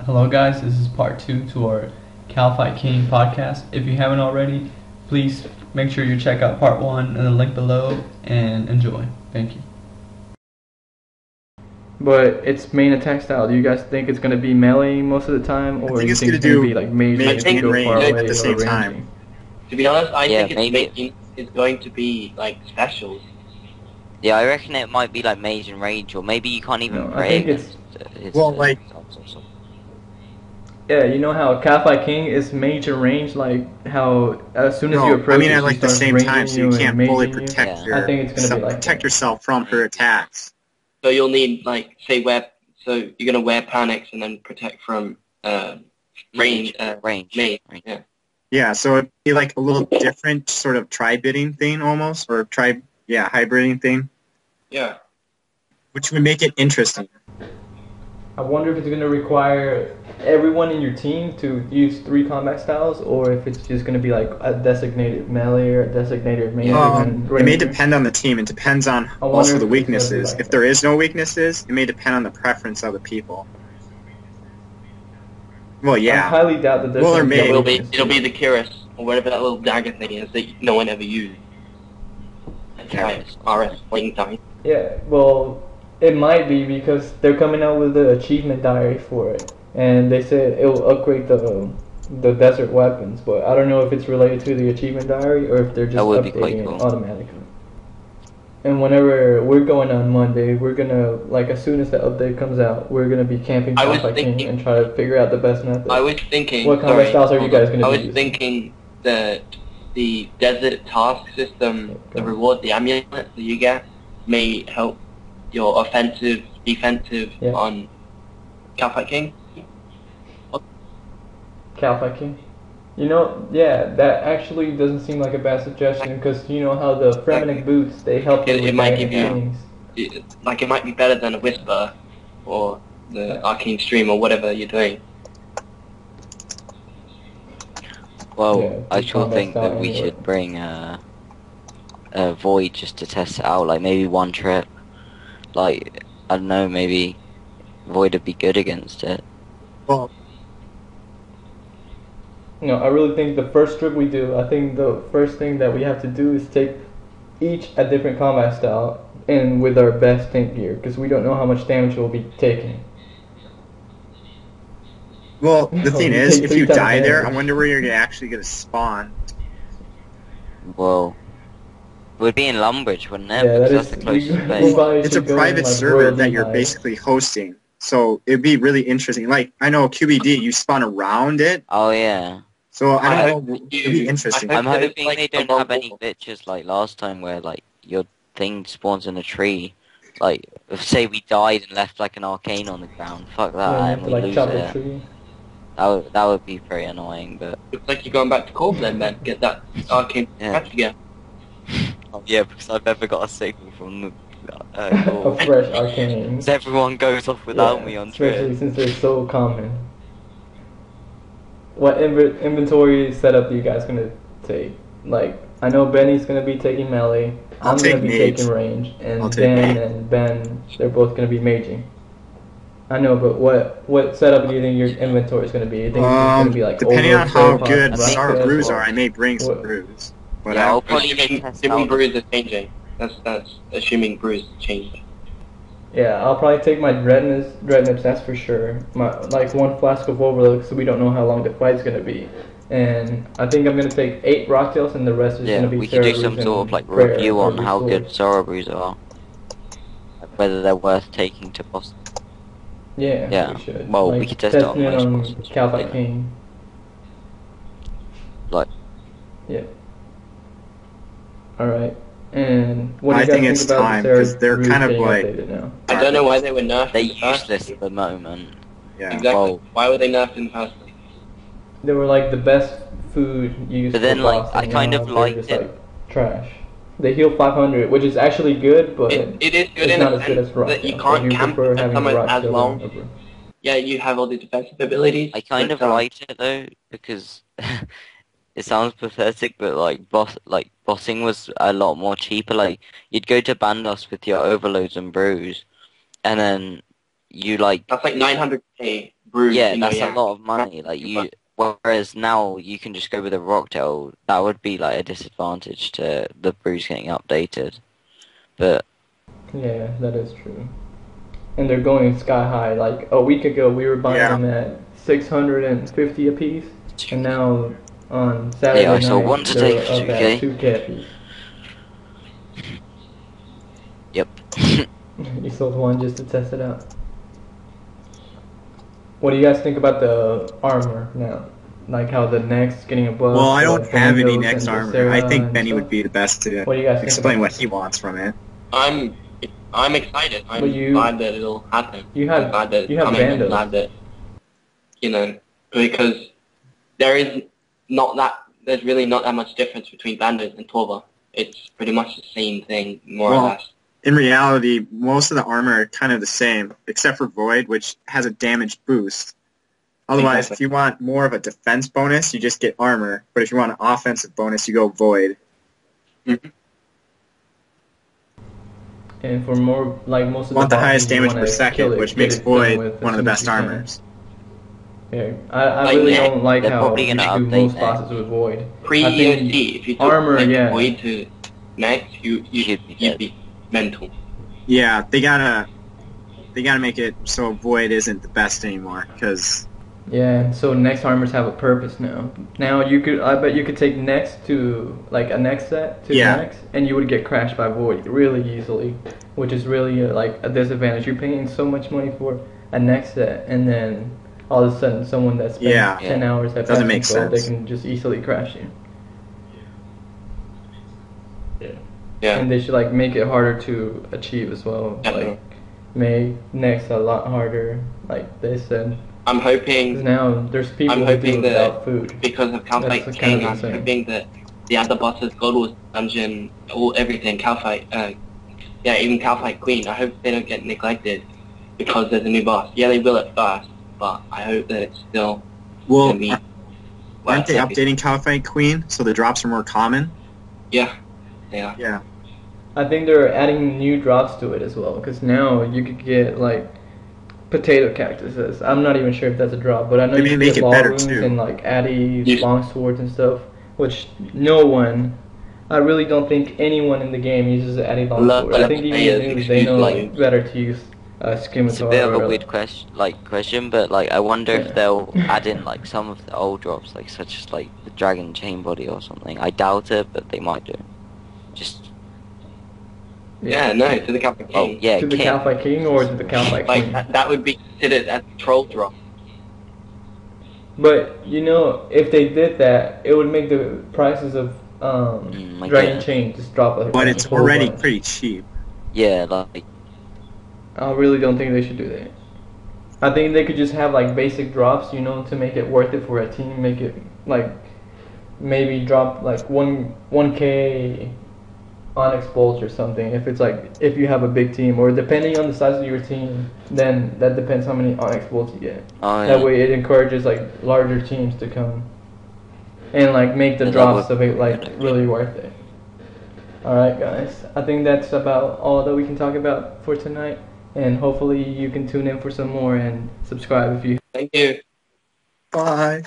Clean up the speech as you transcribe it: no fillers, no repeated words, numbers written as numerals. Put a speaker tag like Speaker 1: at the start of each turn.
Speaker 1: Hello, guys. This is part two to our Kalphite King podcast. If you haven't already, please make sure you check out part one in the link below and enjoy. Thank you. But its main attack style, do you guys think it's going to be melee most of the time,
Speaker 2: I
Speaker 1: or
Speaker 2: think
Speaker 1: you
Speaker 2: it's
Speaker 1: think
Speaker 2: going
Speaker 1: it's
Speaker 2: to
Speaker 1: going to
Speaker 2: do
Speaker 1: be like mage
Speaker 2: mage
Speaker 1: and
Speaker 2: and
Speaker 1: go far
Speaker 2: range
Speaker 1: away
Speaker 2: at the
Speaker 1: or
Speaker 2: same
Speaker 1: ranging?
Speaker 2: time.
Speaker 3: To be honest, I think
Speaker 4: maybe.
Speaker 3: it's going to be like specials.
Speaker 4: Yeah, I reckon it might be like mage and range, or maybe you can't even
Speaker 1: No, I
Speaker 4: pray
Speaker 1: think it's
Speaker 4: against his
Speaker 2: Well, like-
Speaker 4: subs or something.
Speaker 1: yeah. You know how Kalphite King is mage and range, like how as soon as you
Speaker 2: No,
Speaker 1: approach
Speaker 2: I mean
Speaker 1: it,
Speaker 2: at
Speaker 1: she
Speaker 2: like the
Speaker 1: starts
Speaker 2: same
Speaker 1: ranging
Speaker 2: time, so you
Speaker 1: and
Speaker 2: can't fully
Speaker 1: maging you.
Speaker 2: protect
Speaker 4: Yeah.
Speaker 1: I think it's gonna be like
Speaker 2: protect
Speaker 1: that.
Speaker 2: yourself from her attacks.
Speaker 3: So you'll need like so you're gonna wear panics and then protect from range.
Speaker 4: Range.
Speaker 3: Mage.
Speaker 4: Range.
Speaker 3: Yeah.
Speaker 2: Yeah, so it'd be like a little different sort of tri-bidding thing almost, or hybriding thing,
Speaker 3: Yeah.
Speaker 2: which would make it interesting.
Speaker 1: I wonder if it's going to require everyone in your team to use 3 combat styles, or if it's just going to be like a designated melee or a designated range.
Speaker 2: It may depend on the team. It depends on also the
Speaker 1: if it's gonna be
Speaker 2: weaknesses.
Speaker 1: like
Speaker 2: If
Speaker 1: that.
Speaker 2: there is no weaknesses, it may depend on the preference of the people. Well,
Speaker 1: I
Speaker 2: yeah.
Speaker 1: highly doubt that there's
Speaker 2: Well, or
Speaker 1: going to be
Speaker 2: may-
Speaker 1: a
Speaker 3: It'll be the Curious or whatever that little dagger thing is that no one ever used.
Speaker 4: Curious.
Speaker 3: RS fling time.
Speaker 1: Yeah, well, it might be because they're coming out with the achievement diary for it, and they said it will upgrade the desert weapons, but I don't know if it's related to the achievement diary or if they're just
Speaker 4: That would be quite
Speaker 1: updating
Speaker 4: cool.
Speaker 1: it automatically. And whenever we're going on Monday, we're gonna, like, as soon as the update comes out, we're gonna be camping
Speaker 3: I was
Speaker 1: Kalphite King
Speaker 3: thinking-
Speaker 1: and try to figure out the best method.
Speaker 3: I was thinking.
Speaker 1: What combat styles are you guys gonna
Speaker 3: I
Speaker 1: be
Speaker 3: was
Speaker 1: using?
Speaker 3: thinking that the desert task system, the reward, the amulet that you get, may help your offensive, defensive
Speaker 1: Yeah.
Speaker 3: on Kalphite King.
Speaker 1: Kalphite King. You know, yeah, that actually doesn't seem like a bad suggestion because you know how the Fremenic boots, they help you
Speaker 3: It
Speaker 1: with
Speaker 3: might
Speaker 1: magnetic
Speaker 3: give you-
Speaker 1: things.
Speaker 3: It might be better than a Whisper or the Arcane Stream or whatever you're doing.
Speaker 4: Well,
Speaker 1: Yeah,
Speaker 4: I
Speaker 1: the
Speaker 4: sure
Speaker 1: combat
Speaker 4: think
Speaker 1: style
Speaker 4: that we
Speaker 1: anyway.
Speaker 4: should bring a Void just to test it out, like maybe one trip. Like, I don't know, maybe Void would be good against it.
Speaker 2: Well,
Speaker 1: No, I really think the first trip we do, I think the first thing that we have to do is take each a different combat style and with our best tank gear because we don't know how much damage we'll be taking.
Speaker 2: well, the
Speaker 1: No,
Speaker 2: thing
Speaker 1: you
Speaker 2: is,
Speaker 1: take
Speaker 2: if
Speaker 1: 3
Speaker 2: you
Speaker 1: times
Speaker 2: die there, I
Speaker 1: damage.
Speaker 2: wonder where you're actually going to spawn.
Speaker 4: Well, we'd be in Lumbridge, wouldn't it?
Speaker 1: Yeah, that
Speaker 4: Because
Speaker 1: is.
Speaker 4: that's the closest
Speaker 1: we
Speaker 4: place.
Speaker 1: probably
Speaker 2: It's a
Speaker 1: should go in,
Speaker 2: private
Speaker 1: like,
Speaker 2: server
Speaker 1: Royal
Speaker 2: that you're
Speaker 1: Beehive.
Speaker 2: basically hosting, so it'd be really interesting. Like, I know QBD, you spawn around it,
Speaker 4: Oh yeah.
Speaker 2: so
Speaker 3: I
Speaker 2: I
Speaker 3: hope
Speaker 2: don't know,
Speaker 3: you-
Speaker 2: it'd be interesting.
Speaker 3: I
Speaker 4: I'm
Speaker 3: hope that it's
Speaker 4: hoping
Speaker 3: like
Speaker 4: they
Speaker 3: a
Speaker 4: don't
Speaker 3: long
Speaker 4: have any
Speaker 3: wall.
Speaker 4: glitches like last time where like your thing spawns in a tree. Like, if, say we died and left like an arcane on the ground, fuck that,
Speaker 1: Yeah, you have
Speaker 4: and
Speaker 1: to
Speaker 4: we
Speaker 1: like
Speaker 4: lose
Speaker 1: chop the
Speaker 4: it.
Speaker 1: tree.
Speaker 4: That would be pretty annoying, but
Speaker 3: Looks like you're going back to Corp then, get that Arcane
Speaker 4: Yeah.
Speaker 3: patch again.
Speaker 4: yeah, because I've never got a signal from the
Speaker 1: A
Speaker 4: Corp.
Speaker 1: fresh arcane.
Speaker 4: Because everyone goes off without
Speaker 1: Yeah,
Speaker 4: me on
Speaker 1: especially
Speaker 4: Twitter.
Speaker 1: since they're so common. What inventory setup are you guys gonna take? Like, I know Benny's gonna be taking melee.
Speaker 2: I'll
Speaker 1: I'm
Speaker 2: take
Speaker 1: gonna be
Speaker 2: mage.
Speaker 1: taking range, and
Speaker 2: I'll take
Speaker 1: Dan
Speaker 2: mage.
Speaker 1: and Ben, they're both gonna be maging. I know, but what setup do you think your inventory is gonna be? You think it's just gonna be like
Speaker 2: Depending on
Speaker 1: Ovo,
Speaker 2: how
Speaker 1: Surpod,
Speaker 2: good
Speaker 4: I think
Speaker 2: Sour
Speaker 1: Rocktails,
Speaker 2: Brews
Speaker 1: or-
Speaker 2: are, I may bring some
Speaker 1: What-
Speaker 2: brews. But
Speaker 4: Yeah,
Speaker 2: I
Speaker 4: I'll
Speaker 2: don't,
Speaker 4: probably
Speaker 3: Assuming,
Speaker 4: test
Speaker 3: assuming
Speaker 4: out.
Speaker 3: brews is changing. That's assuming brews change.
Speaker 1: Yeah, I'll probably take my dreadnips, that's for sure. Like 1 flask of overload, so we don't know how long the fight's gonna be. And I think I'm gonna take 8 rocktails, and the rest is
Speaker 4: Yeah,
Speaker 1: gonna be
Speaker 4: we could do
Speaker 1: Cerberus
Speaker 4: some sort of
Speaker 1: and
Speaker 4: like
Speaker 1: prayer
Speaker 4: review
Speaker 1: or
Speaker 4: on how
Speaker 1: restore.
Speaker 4: good Sorrowbrews are. Like, whether they're worth taking to boss.
Speaker 1: Yeah,
Speaker 4: Yeah,
Speaker 1: we should.
Speaker 4: well,
Speaker 1: like,
Speaker 4: we could test it on
Speaker 1: testing
Speaker 4: most
Speaker 1: on
Speaker 4: bosses,
Speaker 1: Kalphite
Speaker 4: yeah.
Speaker 1: King.
Speaker 4: Like,
Speaker 1: Yeah. Alright. And what do
Speaker 2: I
Speaker 1: you guys
Speaker 2: think it's
Speaker 1: about
Speaker 2: time,
Speaker 1: the
Speaker 2: 'cause they're
Speaker 1: Cerberus
Speaker 2: kind of
Speaker 1: being
Speaker 2: like-
Speaker 1: updated now?
Speaker 3: I don't know why they were nerfed.
Speaker 4: they're
Speaker 3: in the first
Speaker 4: useless
Speaker 3: place.
Speaker 4: at the moment.
Speaker 2: yeah.
Speaker 3: Exactly.
Speaker 4: Well-
Speaker 3: Why were they nerfed in the first place?
Speaker 1: They were like the best food used
Speaker 4: But then,
Speaker 1: for
Speaker 4: like,
Speaker 1: bossing,
Speaker 4: I kind
Speaker 1: now
Speaker 4: of
Speaker 1: they're
Speaker 4: liked
Speaker 1: just,
Speaker 4: it.
Speaker 1: like, trash. They heal 500, which is actually good, but
Speaker 3: It is good
Speaker 1: it's
Speaker 3: in
Speaker 1: not
Speaker 3: a
Speaker 1: as good
Speaker 3: sense
Speaker 1: as rock.
Speaker 3: that you
Speaker 1: Tail.
Speaker 3: can't
Speaker 1: Like, you
Speaker 3: camp
Speaker 1: prefer
Speaker 3: at
Speaker 1: having
Speaker 3: someone
Speaker 1: rock
Speaker 3: as
Speaker 1: tail
Speaker 3: long.
Speaker 1: over.
Speaker 3: Yeah, you have all the defensive abilities.
Speaker 4: I kind
Speaker 3: but,
Speaker 4: of liked it though because it sounds pathetic, but like bossing was a lot more cheaper. Like you'd go to Bandos with your overloads and brews, and then you like
Speaker 3: That's like 900k brew.
Speaker 4: Yeah,
Speaker 3: you know,
Speaker 4: that's
Speaker 3: yeah.
Speaker 4: a lot of money. Like whereas now you can just go with a rocktail. That would be like a disadvantage to the brews getting updated. But
Speaker 1: Yeah, that is true. And they're going sky high. Like a week ago, we were buying
Speaker 2: Yeah.
Speaker 1: them at 650 a piece, and now on
Speaker 4: yeah,
Speaker 1: Saturday
Speaker 4: I saw
Speaker 1: night
Speaker 4: one today
Speaker 1: they're
Speaker 4: for
Speaker 1: up at
Speaker 4: 2K.
Speaker 1: 2K a piece.
Speaker 4: Yep.
Speaker 1: You sold one just to test it out. What do you guys think about the armor now? Like how the neck's getting a buff.
Speaker 2: Well, I
Speaker 1: the
Speaker 2: don't have any
Speaker 1: flamingos
Speaker 2: next
Speaker 1: and the
Speaker 2: armor. I
Speaker 1: Sarah
Speaker 2: think
Speaker 1: and
Speaker 2: Benny
Speaker 1: stuff?
Speaker 2: would be the best to
Speaker 1: What do you guys think
Speaker 2: explain
Speaker 1: about
Speaker 2: what
Speaker 1: that?
Speaker 2: he wants from it.
Speaker 3: I'm excited. I'm
Speaker 1: But you-
Speaker 3: glad that it'll happen.
Speaker 1: You
Speaker 3: I'm
Speaker 1: have
Speaker 3: glad that
Speaker 1: you
Speaker 3: it's
Speaker 1: have
Speaker 3: coming. I'm
Speaker 1: bandos.
Speaker 3: glad that, you know, because there's really not that much difference between Bandos and Torva. It's pretty much the same thing, more or
Speaker 2: Well,
Speaker 3: less.
Speaker 2: In reality, most of the armor are kind of the same, except for Void, which has a damage boost. Otherwise,
Speaker 3: Exactly.
Speaker 2: if you want more of a defense bonus, you just get armor. But if you want an offensive bonus, you go Void.
Speaker 3: Mhm.
Speaker 1: And for more, like most of
Speaker 2: You want the
Speaker 1: bosses,
Speaker 2: highest
Speaker 1: you
Speaker 2: damage
Speaker 1: wanna
Speaker 2: per
Speaker 1: kill
Speaker 2: second,
Speaker 1: it,
Speaker 2: which
Speaker 1: get
Speaker 2: makes
Speaker 1: it done
Speaker 2: Void
Speaker 1: with as
Speaker 2: one of the
Speaker 1: soon as
Speaker 2: best
Speaker 1: you can.
Speaker 2: armors.
Speaker 1: Yeah, I
Speaker 3: Like
Speaker 1: really
Speaker 3: neck,
Speaker 1: don't like
Speaker 4: they're
Speaker 1: how
Speaker 4: probably
Speaker 1: you
Speaker 4: gonna
Speaker 1: do
Speaker 4: update
Speaker 1: most
Speaker 4: neck.
Speaker 1: bosses with Void. I think
Speaker 3: Pre-EOC, if you took
Speaker 1: armor,
Speaker 3: like
Speaker 1: yeah.
Speaker 3: Void to next,
Speaker 4: You'd be
Speaker 3: you'd
Speaker 4: dead.
Speaker 3: be mental.
Speaker 2: Yeah, they gotta make it so Void isn't the best anymore, because
Speaker 1: Yeah, so next armors have a purpose now. Now I bet you could take next to like a next set to
Speaker 2: Yeah.
Speaker 1: next, and you would get crashed by Void really easily, which is really like a disadvantage. You're paying so much money for a next set, and then all of a sudden someone that spends
Speaker 2: Yeah.
Speaker 1: 10 hours at
Speaker 2: Doesn't
Speaker 1: pest
Speaker 2: make
Speaker 1: control, they
Speaker 2: sense.
Speaker 1: can just easily crash you.
Speaker 3: Yeah.
Speaker 1: And they should like make it harder to achieve as well.
Speaker 3: Definitely.
Speaker 1: Like make next a lot harder, like they said.
Speaker 3: I'm
Speaker 1: Because
Speaker 3: hoping,
Speaker 1: now there's people who do
Speaker 3: hoping
Speaker 1: it
Speaker 3: that
Speaker 1: without food.
Speaker 3: because of Kalphite
Speaker 1: That's kind of
Speaker 3: King, I'm
Speaker 1: insane.
Speaker 3: hoping that the other bosses, Gold Wars Dungeon, everything, Kalphite, even Kalphite Queen, I hope they don't get neglected because there's a new boss. Yeah, they will at first, but I hope that it's still
Speaker 2: well,
Speaker 3: going to be...
Speaker 2: aren't they
Speaker 3: worth it.
Speaker 2: updating Kalphite Queen so the drops are more common?
Speaker 3: Yeah, they are.
Speaker 2: Yeah.
Speaker 1: I think they're adding new drops to it as well. Because now you could get like potato cactuses. I'm not even sure if that's a drop, but I know
Speaker 2: They
Speaker 1: you
Speaker 2: may
Speaker 1: can
Speaker 2: make
Speaker 1: get
Speaker 2: it better,
Speaker 1: runes
Speaker 2: too.
Speaker 1: and like addies,
Speaker 3: You-
Speaker 1: long swords and stuff. Which no one, I really don't think anyone in the game uses addy long sword. I think even the noobs, they know like better to use
Speaker 4: It's a
Speaker 1: scimitar
Speaker 4: bit of a
Speaker 1: or,
Speaker 4: weird question, but like I wonder
Speaker 1: Yeah.
Speaker 4: if they'll add in like some of the old drops, like such as like the dragon chain body or something. I doubt it, but they might do. Just
Speaker 3: Yeah, no, to the Kalphite
Speaker 4: oh
Speaker 3: King.
Speaker 4: yeah,
Speaker 1: to the
Speaker 4: King.
Speaker 1: Kalphite King or to the Kalphite
Speaker 3: Like,
Speaker 1: Queen.
Speaker 3: that would be considered as a troll drop.
Speaker 1: But you know, if they did that, it would make the prices of
Speaker 4: I
Speaker 1: Dragon
Speaker 4: guess.
Speaker 1: Chain just drop a
Speaker 2: But it's
Speaker 1: whole
Speaker 2: already
Speaker 1: bunch.
Speaker 2: pretty cheap.
Speaker 4: Yeah, like
Speaker 1: I really don't think they should do that. I think they could just have like basic drops, you know, to make it worth it for a team. Make it like maybe drop like 1K Onyx bolts or something. If it's like if you have a big team, or depending on the size of your team, then that depends how many Onyx bolts you get.
Speaker 4: oh yeah.
Speaker 1: That way, it encourages like larger teams to come and like make the
Speaker 4: Yeah, that
Speaker 1: drops
Speaker 4: would
Speaker 1: of it
Speaker 4: be
Speaker 1: like
Speaker 4: good.
Speaker 1: really worth it. All right, guys. I think that's about all that we can talk about for tonight. And hopefully you can tune in for some more and subscribe if you
Speaker 3: Thank you.
Speaker 2: Bye.